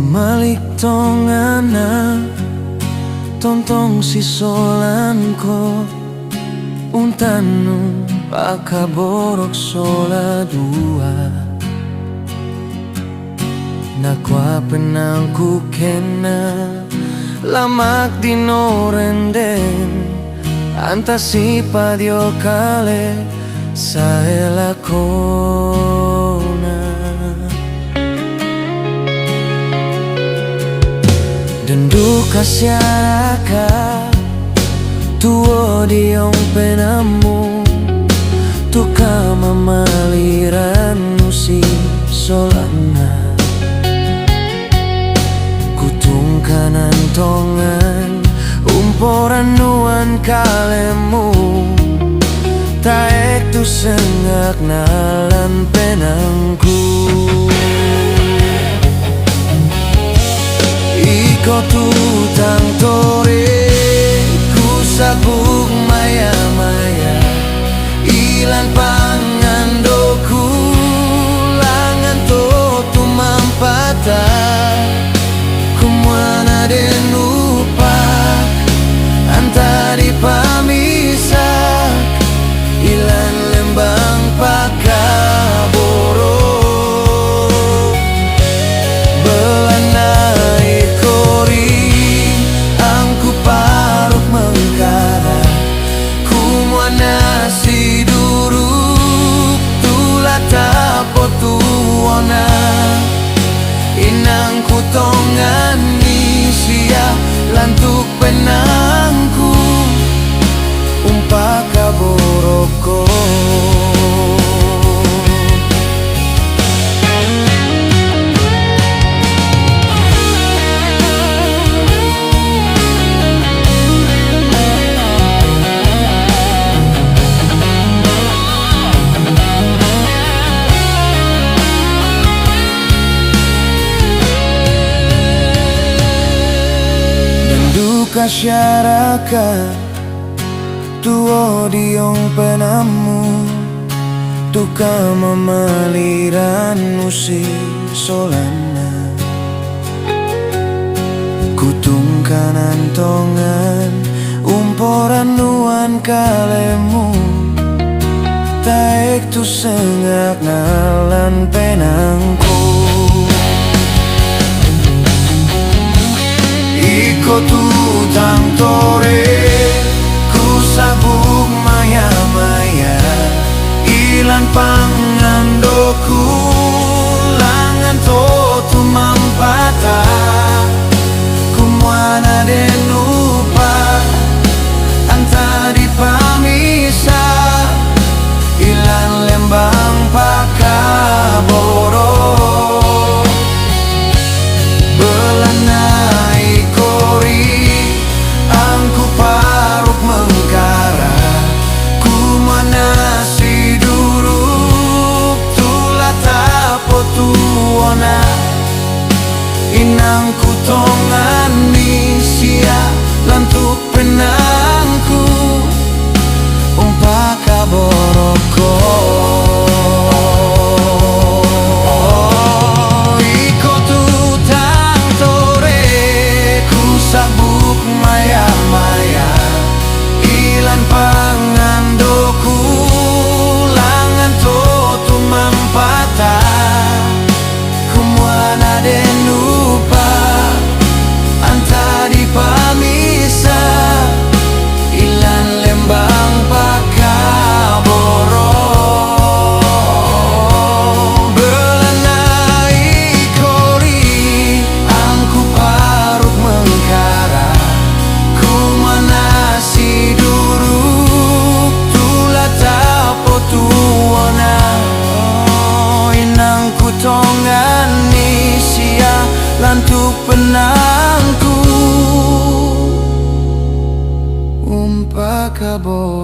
Mamalik tongana tontong si solan ko untanu pakaborok sola dua. Nakwa penangku kena lamak dinorenden antasi padio kale saela kona. Dendu kasyaraka tuo diong penamu tuka mamaliran nusi solana. Kutung kanan tongan umporan nuan kalemu taek tu sengak nalan penangku. Iko tu tang tore ku sabuk maya-maya ilan pangandoku langan to tu mampata kumwana den lupa antari pamisak ilan lembang pakaboro belanai kori angku paruk mengkara kumwana si duruk tulata potuona inang kutongani sia lantuk penangku umpaka boroko. Kasyaraka tuo diong penamu tuka mamaliran musi solana. Kutung kanan tongan umporan nuan kalemu taek tu sengak nalan penangku. Iko tu tang tore ku sabuk maya-maya ilan pangandoku langan to tu mampata kumwana den lupa antari pamisa ilan lembang pakaboro belanai kori angku paruk mengkara kumana si duruk tulata potuona inang kutongani sia lantuk penangku umpaka boroko. Sabuk maya-maya ilan pangandoku langan to tu mampata kumwana den lupa antari pamisa ilan lembang pakaboro belanai kori angku paruk mengkara kumana si duruk tulata potuona inang kutongani sia lantuk penangku umpaka bo